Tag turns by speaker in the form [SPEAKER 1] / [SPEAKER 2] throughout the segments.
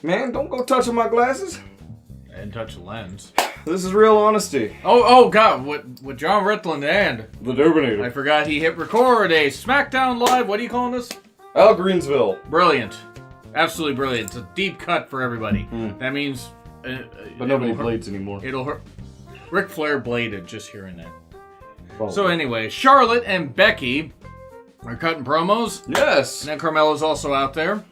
[SPEAKER 1] Man, don't go touching my glasses.
[SPEAKER 2] I didn't touch the lens.
[SPEAKER 1] This is real honesty.
[SPEAKER 2] Oh God, with Jonn Ritland and
[SPEAKER 1] The Dubinator.
[SPEAKER 2] I forgot he hit record a SmackDown Live. What are you calling this?
[SPEAKER 1] Al Greensville.
[SPEAKER 2] Brilliant. Absolutely brilliant. It's a deep cut for everybody. That means...
[SPEAKER 1] but nobody blades anymore.
[SPEAKER 2] It'll hurt. Ric Flair bladed just hearing that.
[SPEAKER 1] Probably.
[SPEAKER 2] So anyway, Charlotte and Becky are cutting promos.
[SPEAKER 1] Yes.
[SPEAKER 2] And then Carmella's also out there.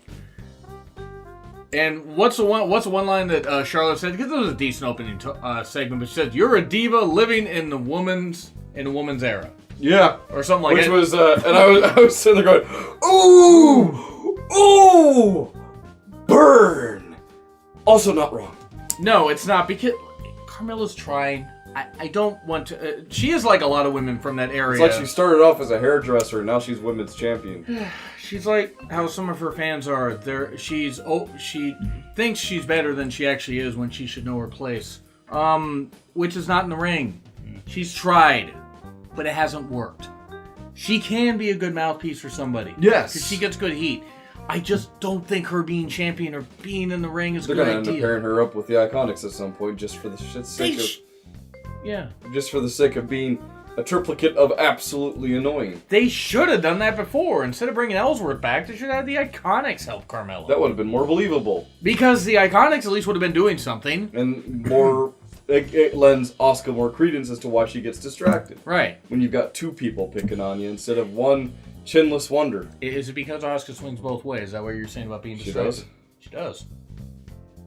[SPEAKER 2] And what's the one line that Charlotte said? Because it was a decent opening segment, but she said, "You're a diva living in the woman's era."
[SPEAKER 1] Yeah.
[SPEAKER 2] Or something like that.
[SPEAKER 1] Which was, and I was sitting there going, ooh, ooh, burn. Also not wrong.
[SPEAKER 2] No, it's not, because Carmella's trying. I don't want to... she is like a lot of women from that area.
[SPEAKER 1] It's like she started off as a hairdresser, and now she's women's champion.
[SPEAKER 2] She's like how some of her fans are. She thinks she's better than she actually is when she should know her place. Which is not in the ring. She's tried, but it hasn't worked. She can be a good mouthpiece for somebody.
[SPEAKER 1] Yes.
[SPEAKER 2] Because she gets good heat. I just don't think her being champion or being in the ring is a
[SPEAKER 1] They're
[SPEAKER 2] good
[SPEAKER 1] going to end
[SPEAKER 2] idea.
[SPEAKER 1] up pairing her up with the Iconics at some point, just for the sake of...
[SPEAKER 2] Yeah.
[SPEAKER 1] Just for the sake of being a triplicate of absolutely annoying.
[SPEAKER 2] They should have done that before. Instead of bringing Ellsworth back, they should have had the Iconics help Carmella.
[SPEAKER 1] That would have been more believable.
[SPEAKER 2] Because the Iconics at least would have been doing something.
[SPEAKER 1] And more... It lends Asuka more credence as to why she gets distracted.
[SPEAKER 2] Right.
[SPEAKER 1] When you've got two people picking on you instead of one chinless wonder.
[SPEAKER 2] Is it because Asuka swings both ways? Is that what you're saying about being distracted?
[SPEAKER 1] She does.
[SPEAKER 2] She does.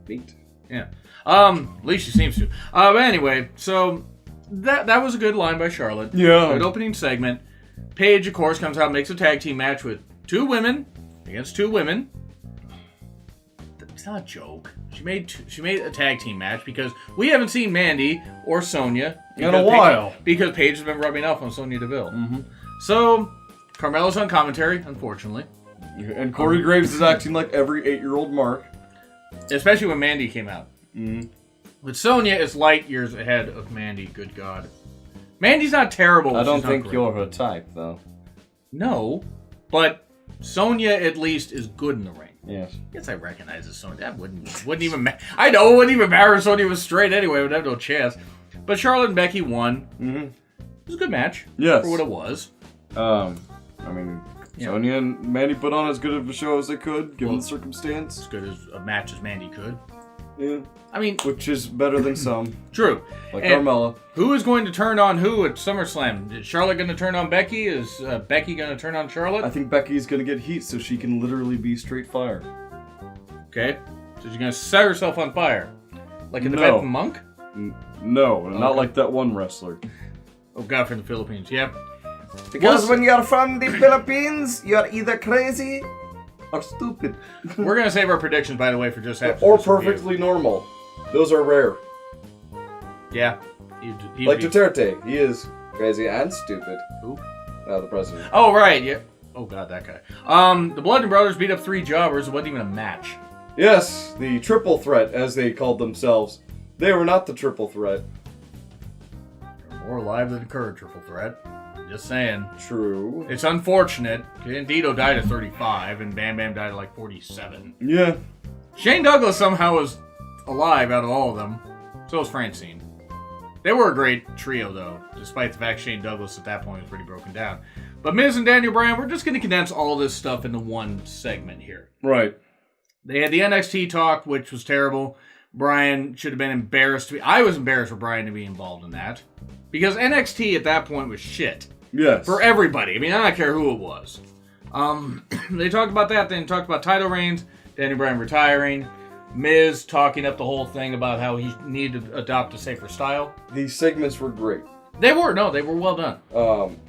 [SPEAKER 1] Beat.
[SPEAKER 2] Yeah. At least she seems to. But anyway, so that was a good line by Charlotte.
[SPEAKER 1] Yeah.
[SPEAKER 2] Good opening segment. Paige, of course, comes out and makes a tag team match with two women against two women. It's not a joke. She made a tag team match because we haven't seen Mandy or Sonya
[SPEAKER 1] in a while.
[SPEAKER 2] Because Paige has been rubbing off on Sonya Deville.
[SPEAKER 1] Mm-hmm.
[SPEAKER 2] So Carmella's on commentary, unfortunately.
[SPEAKER 1] And Corey Graves is acting like every 8-year-old Mark.
[SPEAKER 2] Especially when Mandy came out.
[SPEAKER 1] Mm-hmm.
[SPEAKER 2] But Sonya is light years ahead of Mandy, good God. Mandy's not terrible.
[SPEAKER 1] I don't
[SPEAKER 2] she's
[SPEAKER 1] think
[SPEAKER 2] not
[SPEAKER 1] you're her type, though.
[SPEAKER 2] No, but Sonya at least is good in the ring.
[SPEAKER 1] Yes.
[SPEAKER 2] I guess I recognize this Sonya. That wouldn't even matter. I know, it wouldn't even matter if Sonya was straight anyway. Would have no chance. But Charlotte and Becky won.
[SPEAKER 1] Mm-hmm.
[SPEAKER 2] It was a good match.
[SPEAKER 1] Yes.
[SPEAKER 2] For what it was.
[SPEAKER 1] I mean,
[SPEAKER 2] Yeah.
[SPEAKER 1] Sonya and Mandy put on as good of a show as they could, given the circumstance.
[SPEAKER 2] As good as a match as Mandy could.
[SPEAKER 1] Yeah.
[SPEAKER 2] I mean...
[SPEAKER 1] Which is better than some.
[SPEAKER 2] True.
[SPEAKER 1] Like
[SPEAKER 2] And
[SPEAKER 1] Carmella.
[SPEAKER 2] who is going to turn on who at SummerSlam? Is Charlotte going to turn on Becky? Is Becky going to turn on Charlotte?
[SPEAKER 1] I think Becky's going to get heat so she can literally be straight fire.
[SPEAKER 2] Okay. So she's going to set herself on fire. Like a
[SPEAKER 1] No.
[SPEAKER 2] Tibetan monk?
[SPEAKER 1] No, not
[SPEAKER 2] Okay.
[SPEAKER 1] like that one wrestler.
[SPEAKER 2] Oh, God, from the Philippines. Yep.
[SPEAKER 1] Because when you're from the Philippines, you're either crazy or stupid.
[SPEAKER 2] We're going to save our predictions, by the way, for just after
[SPEAKER 1] Or
[SPEAKER 2] this review.
[SPEAKER 1] perfectly normal. Those are rare.
[SPEAKER 2] Yeah. He'd
[SPEAKER 1] Like
[SPEAKER 2] be-
[SPEAKER 1] Duterte. He is crazy and stupid.
[SPEAKER 2] Who?
[SPEAKER 1] The president.
[SPEAKER 2] Oh, right. Yeah. Oh, God, that guy. The Bludgeon Brothers beat up 3 jobbers. It wasn't even a match.
[SPEAKER 1] Yes, the triple threat, as they called themselves. They were not the triple threat.
[SPEAKER 2] They're more alive than the current triple threat. Just saying.
[SPEAKER 1] True.
[SPEAKER 2] It's unfortunate. Candido died at 35, and Bam Bam died at like 47.
[SPEAKER 1] Yeah.
[SPEAKER 2] Shane Douglas somehow was alive out of all of them. So was Francine. They were a great trio, though, despite the fact Shane Douglas at that point was pretty broken down. But Miz and Daniel Bryan, we're just going to condense all this stuff into one segment here.
[SPEAKER 1] Right.
[SPEAKER 2] They had the NXT talk, which was terrible. Bryan should have been embarrassed to be... I was embarrassed for Bryan to be involved in that. Because NXT at that point was shit.
[SPEAKER 1] Yes.
[SPEAKER 2] For everybody. I mean, I don't care who it was. They talked about that. Then talked about title reigns. Daniel Bryan retiring. Miz talking up the whole thing about how he needed to adopt a safer style.
[SPEAKER 1] These segments were great.
[SPEAKER 2] They were well done.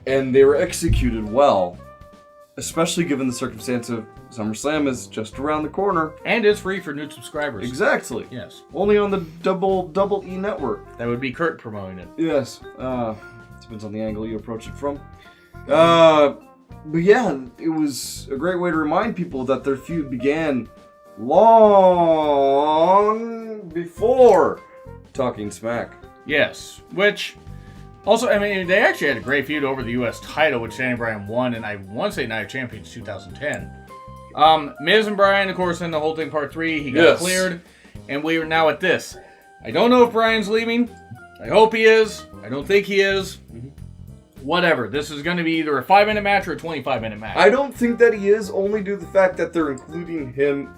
[SPEAKER 1] And they were executed well. Especially given the circumstance of SummerSlam is just around the corner.
[SPEAKER 2] And it's free for new subscribers.
[SPEAKER 1] Exactly.
[SPEAKER 2] Yes.
[SPEAKER 1] Only on the double E network.
[SPEAKER 2] That would be Kurt promoting it.
[SPEAKER 1] Yes. Depends on the angle you approach it from. But yeah, it was a great way to remind people that their feud began long before Talking Smack.
[SPEAKER 2] Yes. Which, also, I mean, they actually had a great feud over the U.S. title, which Daniel Bryan won, and I want to say Night of Champions 2010. Miz and Bryan, of course, in the whole thing part 3, he got cleared. And we are now at this. I don't know if Bryan's leaving. I hope he is. I don't think he is. Whatever. This is going to be either a 5-minute match or a 25-minute match.
[SPEAKER 1] I don't think that he is, only due to the fact that they're including him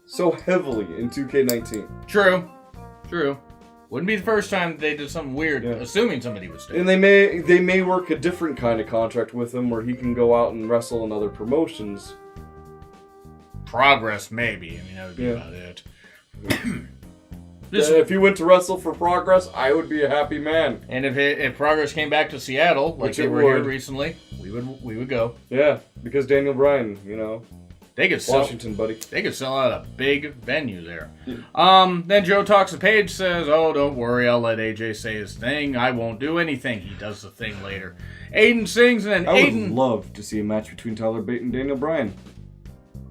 [SPEAKER 1] so heavily in 2K19.
[SPEAKER 2] True. Wouldn't be the first time they did something weird, assuming somebody would stay.
[SPEAKER 1] And they may work a different kind of contract with him where he can go out and wrestle in other promotions.
[SPEAKER 2] Progress, maybe. I mean, that would be about it.
[SPEAKER 1] If he went to wrestle for Progress, I would be a happy man.
[SPEAKER 2] And if Progress came back to Seattle, like they were here recently, we would go.
[SPEAKER 1] Yeah, because Daniel Bryan,
[SPEAKER 2] they could
[SPEAKER 1] Washington, buddy.
[SPEAKER 2] They could sell out a big venue there. Yeah. Then Joe talks to Paige, says, "Oh, don't worry, I'll let AJ say his thing. I won't do anything." He does the thing later. Aiden sings, and then
[SPEAKER 1] I would love to see a match between Tyler Bate and Daniel Bryan.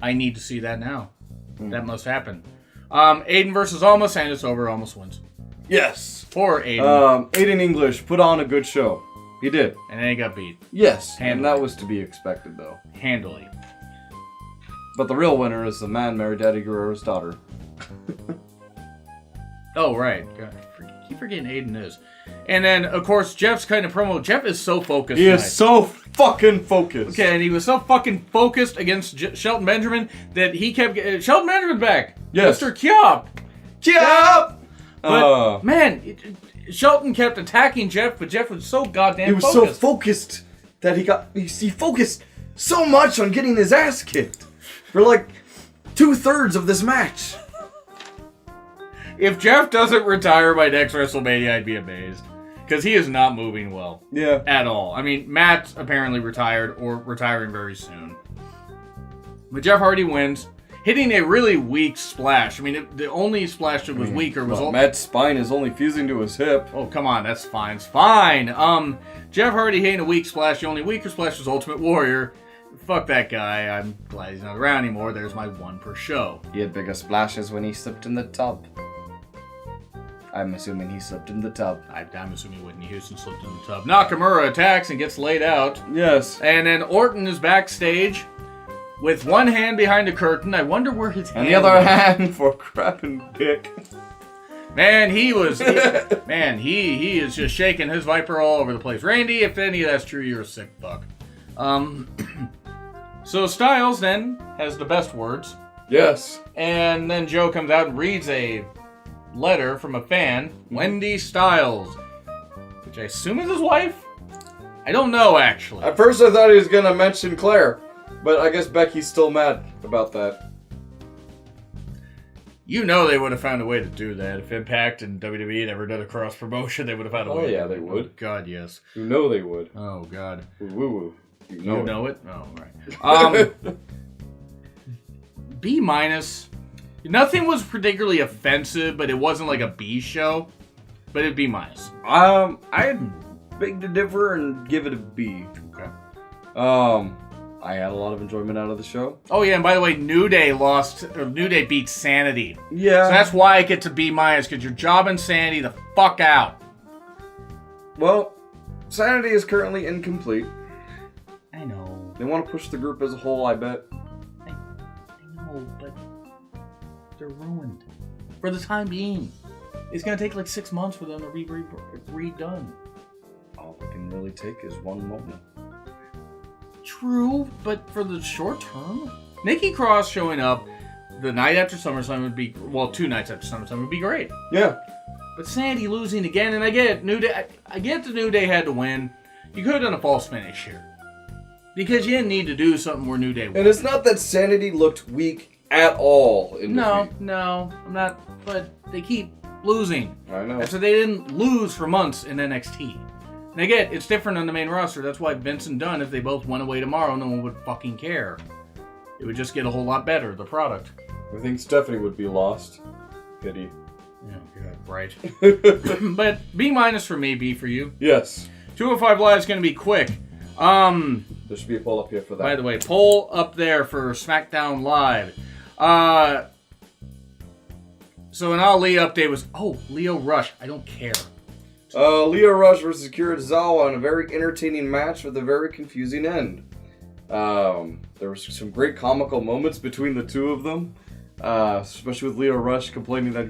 [SPEAKER 2] I need to see that now. That must happen. Aiden versus Almas, and it's over. Almas wins.
[SPEAKER 1] Yes.
[SPEAKER 2] Poor Aiden.
[SPEAKER 1] Aiden English put on a good show. He did.
[SPEAKER 2] And then he got beat.
[SPEAKER 1] Yes. And that was to be expected, though.
[SPEAKER 2] Handily.
[SPEAKER 1] But the real winner is the man married Eddie Guerrero's daughter.
[SPEAKER 2] Oh, right. God, I keep forgetting Aiden is. And then, of course, Jeff's kind of promo. Jeff is so focused.
[SPEAKER 1] He is so fucking focused.
[SPEAKER 2] Okay, and he was so fucking focused against Shelton Benjamin that he kept getting... Shelton Benjamin's back.
[SPEAKER 1] Yes.
[SPEAKER 2] Mr. Kiop.
[SPEAKER 1] Kiop!
[SPEAKER 2] But, man, Shelton kept attacking Jeff, but Jeff was so goddamn focused.
[SPEAKER 1] He was so focused that he focused so much on getting his ass kicked for like 2/3 of this match.
[SPEAKER 2] If Jeff doesn't retire by next WrestleMania, I'd be amazed. Because he is not moving well.
[SPEAKER 1] Yeah.
[SPEAKER 2] At all. I mean, Matt apparently retired or retiring very soon. But Jeff Hardy wins, hitting a really weak splash. I mean, the only splash that was weaker was...
[SPEAKER 1] Matt's spine is only fusing to his hip.
[SPEAKER 2] Oh, come on. That's fine. It's fine. Jeff Hardy hitting a weak splash. The only weaker splash was Ultimate Warrior. Fuck that guy. I'm glad he's not around anymore. There's my one per show.
[SPEAKER 1] He had bigger splashes when he slipped in the tub. I'm assuming he slipped in the tub.
[SPEAKER 2] I'm assuming Whitney Houston slipped in the tub. Nakamura attacks and gets laid out.
[SPEAKER 1] Yes.
[SPEAKER 2] And then Orton is backstage with one hand behind the curtain. I wonder where his hand
[SPEAKER 1] and the other hand for crapping dick.
[SPEAKER 2] Man, he is just shaking his Viper all over the place. Randy, if any of that's true, you're a sick fuck. So Styles then has the best words.
[SPEAKER 1] Yes.
[SPEAKER 2] And then Joe comes out and reads a letter from a fan, Wendy Styles, which I assume is his wife? I don't know, actually.
[SPEAKER 1] At first I thought he was going to mention Claire, but I guess Becky's still mad about that.
[SPEAKER 2] You know they would have found a way to do that. If Impact and WWE had ever done a cross-promotion, they would have found a way.
[SPEAKER 1] Oh, yeah, they would.
[SPEAKER 2] Oh, God, yes.
[SPEAKER 1] You know they would.
[SPEAKER 2] Oh, God.
[SPEAKER 1] Woo-woo. You
[SPEAKER 2] know it? Oh, right. B-. Nothing was particularly offensive, but it wasn't like a B show. But it'd B-.
[SPEAKER 1] I'd beg to differ and give it a B.
[SPEAKER 2] Okay.
[SPEAKER 1] I had a lot of enjoyment out of the show.
[SPEAKER 2] Oh yeah, and by the way, New Day beat Sanity.
[SPEAKER 1] Yeah.
[SPEAKER 2] So that's why I get to B-, because you're jobbing Sanity the fuck out.
[SPEAKER 1] Well, Sanity is currently incomplete.
[SPEAKER 2] I know.
[SPEAKER 1] They want to push the group as a whole, I bet.
[SPEAKER 2] I know, but they're ruined. For the time being. It's going to take like 6 months for them to be redone.
[SPEAKER 1] All it can really take is one moment.
[SPEAKER 2] True, but for the short term? Nikki Cross showing up the night after SummerSlam would be... Well, 2 nights after SummerSlam would be great.
[SPEAKER 1] Yeah.
[SPEAKER 2] But Sandy losing again, and I get New Day... I get the New Day had to win. You could have done a false finish here. Because you didn't need to do something where New Day won.
[SPEAKER 1] And it's not that Sanity looked weak at all in defeat.
[SPEAKER 2] No, I'm not... But they keep losing.
[SPEAKER 1] I know.
[SPEAKER 2] And so they didn't lose for months in NXT. And again, it's different on the main roster. That's why Vince and Dunn, if they both went away tomorrow, no one would fucking care. It would just get a whole lot better, the product.
[SPEAKER 1] I think Stephanie would be lost. Pity.
[SPEAKER 2] Yeah, God, right. But B- for me, B for you.
[SPEAKER 1] Yes.
[SPEAKER 2] 205 Live is going to be quick.
[SPEAKER 1] There should be a poll up here for that.
[SPEAKER 2] By the way, poll up there for SmackDown Live. So an Ali update was, Leo Rush. I don't care.
[SPEAKER 1] Leo Rush versus Akira Tozawa on a very entertaining match with a very confusing end. there was some great comical moments between the two of them, especially with Lio Rush complaining that,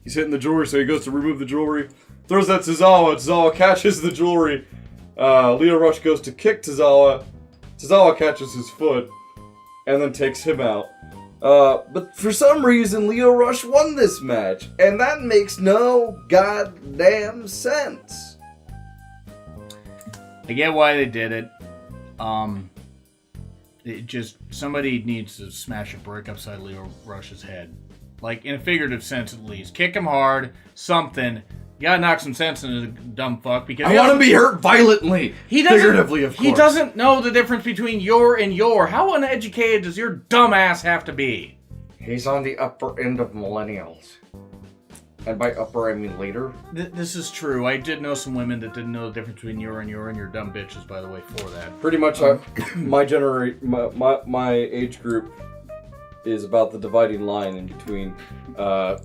[SPEAKER 1] he's hitting the jewelry, so he goes to remove the jewelry, throws that Tozawa, Tozawa catches the jewelry, Lio Rush goes to kick Tozawa, Tozawa catches his foot, and then takes him out. But for some reason, Lio Rush won this match, and that makes no goddamn sense.
[SPEAKER 2] I get why they did it. Somebody needs to smash a brick upside Lio Rush's head. Like, in a figurative sense at least. Kick him hard, something. You gotta knock some sense into the dumb fuck, because
[SPEAKER 1] I want to be hurt violently. Figuratively, of course.
[SPEAKER 2] He doesn't know the difference between your and your. How uneducated does your dumb ass have to be?
[SPEAKER 1] He's on the upper end of millennials. And by upper, I mean later.
[SPEAKER 2] This is true. I did know some women that didn't know the difference between your and your dumb bitches, by the way, for that.
[SPEAKER 1] Pretty much, my age group is about the dividing line in between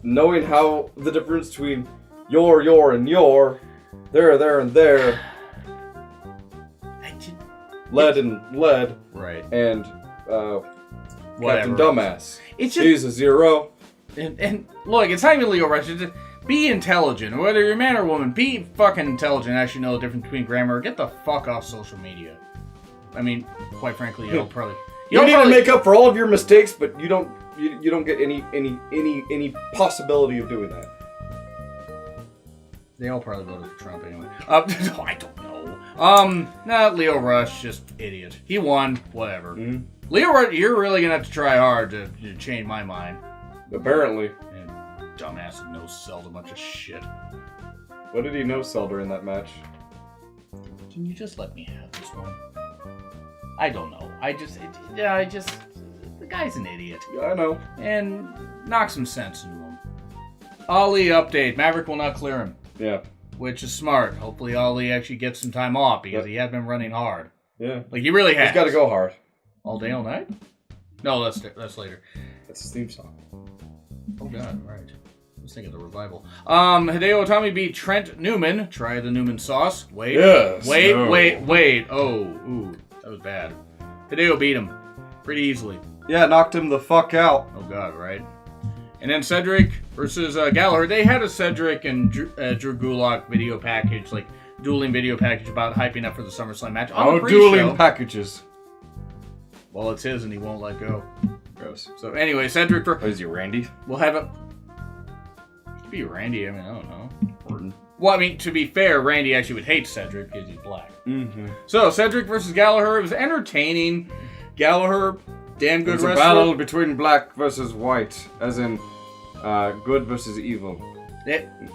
[SPEAKER 1] knowing how the difference between your, and your, there, and there, lead and lead,
[SPEAKER 2] right,
[SPEAKER 1] and Captain Dumbass.
[SPEAKER 2] It's just,
[SPEAKER 1] he's a zero.
[SPEAKER 2] And look, it's not even Lio Rush. It's just, be intelligent. Whether you're man or woman, be fucking intelligent. Actually know the difference between grammar. Get the fuck off social media. I mean, quite frankly, you'll probably...
[SPEAKER 1] You need to make up for all of your mistakes, but you don't get any possibility of doing that.
[SPEAKER 2] They all probably voted for Trump anyway. I don't know. Lio Rush, just idiot. He won, whatever.
[SPEAKER 1] Mm-hmm.
[SPEAKER 2] Lio Rush, you're really gonna have to try hard to change my mind.
[SPEAKER 1] Apparently.
[SPEAKER 2] And dumbass no-sell a bunch of shit.
[SPEAKER 1] What did he no-sell during that match?
[SPEAKER 2] Can you just let me have this one? I don't know. The guy's an idiot.
[SPEAKER 1] Yeah, I know.
[SPEAKER 2] And knock some sense into him. Ali update. Maverick will not clear him.
[SPEAKER 1] Yeah.
[SPEAKER 2] Which is smart. Hopefully Ali actually gets some time off, because he has been running hard.
[SPEAKER 1] Yeah.
[SPEAKER 2] Like, he really has.
[SPEAKER 1] He's got to go hard.
[SPEAKER 2] All day, all night? No, that's later.
[SPEAKER 1] That's his theme song.
[SPEAKER 2] Oh god, right. Let's think of the revival. Hideo Itami beat Trent Newman. Try the Newman sauce. Wait.
[SPEAKER 1] Yes.
[SPEAKER 2] Wait.
[SPEAKER 1] No.
[SPEAKER 2] Wait. Oh, ooh. That was bad. Hideo beat him. Pretty easily.
[SPEAKER 1] Yeah, knocked him the fuck out.
[SPEAKER 2] Oh god, right. And then Cedric versus Gallagher. They had a Cedric and Drew Gulak video package, like dueling video package about hyping up for the SummerSlam match. On the pre-show.
[SPEAKER 1] Dueling packages.
[SPEAKER 2] Well, it's his and he won't let go.
[SPEAKER 1] Gross.
[SPEAKER 2] So anyway, Cedric...
[SPEAKER 1] What is he, Randy?
[SPEAKER 2] We'll have it... Could be Randy, I mean, I don't know.
[SPEAKER 1] Orton.
[SPEAKER 2] Well, I mean, to be fair, Randy actually would hate Cedric because he's black.
[SPEAKER 1] Mm-hmm.
[SPEAKER 2] So, Cedric versus Gallagher. It was entertaining. Gallagher, damn good wrestler.
[SPEAKER 1] It's a battle between black versus white, as in good versus evil.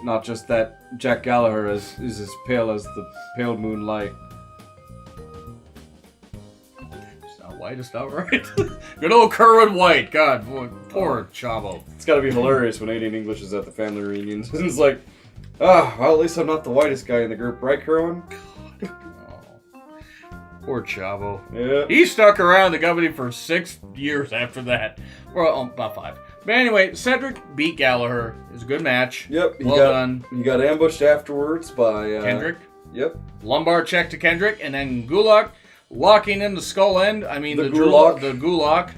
[SPEAKER 1] Not just that Jack Gallagher is as pale as the pale moonlight.
[SPEAKER 2] White is not right. Good old Kerwin White. God, boy, poor Chavo.
[SPEAKER 1] It's got to be hilarious when Aiden English is at the family reunions. It's like, well, at least I'm not the whitest guy in the group, right, Kerwin?
[SPEAKER 2] God. Oh. Poor Chavo.
[SPEAKER 1] Yeah.
[SPEAKER 2] He stuck around the company for 6 years after that. Well, about 5. But anyway, Cedric beat Gallagher. It was a good match.
[SPEAKER 1] Yep.
[SPEAKER 2] Well done.
[SPEAKER 1] He got ambushed afterwards by...
[SPEAKER 2] Kendrick.
[SPEAKER 1] Yep.
[SPEAKER 2] Lumbar check to Kendrick, and then Gulak locking in the skull end. I mean, the
[SPEAKER 1] Gulak.
[SPEAKER 2] The Gulak.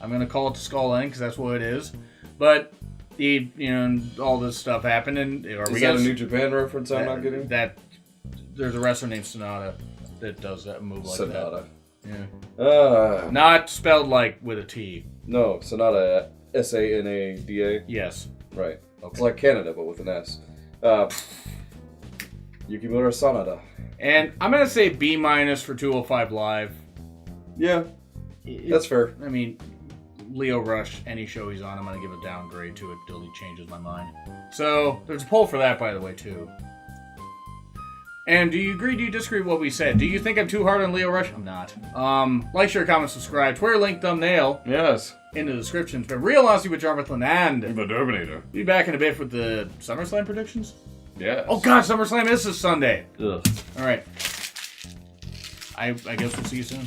[SPEAKER 2] I'm going to call it the skull end because that's what it is. But, all this stuff happened. And
[SPEAKER 1] is that a New Japan reference I'm not getting?
[SPEAKER 2] There's a wrestler named Sonata that does that move like
[SPEAKER 1] Sonata.
[SPEAKER 2] that. Yeah. Not spelled like with a T.
[SPEAKER 1] No, Sonata. Sanada.
[SPEAKER 2] Yes.
[SPEAKER 1] Right.
[SPEAKER 2] Okay.
[SPEAKER 1] It's like Canada, but with an S. Yukimura Sanada.
[SPEAKER 2] And I'm going to say B- for 205 Live.
[SPEAKER 1] Yeah. That's fair.
[SPEAKER 2] I mean, Lio Rush, any show he's on, I'm going to give a downgrade to it until he changes my mind. So, there's a poll for that, by the way, too. And do you agree, do you disagree with what we said? Do you think I'm too hard on Lio Rush? I'm not. Like, share, comment, subscribe. Twitter link, thumbnail.
[SPEAKER 1] Yes.
[SPEAKER 2] In the description. It's been Real Honesty with Jonn Ritland and
[SPEAKER 1] the Terminator.
[SPEAKER 2] Be back in a bit with the SummerSlam predictions.
[SPEAKER 1] Yes.
[SPEAKER 2] Oh god, SummerSlam is this Sunday.
[SPEAKER 1] Ugh.
[SPEAKER 2] Alright. I guess we'll see you soon.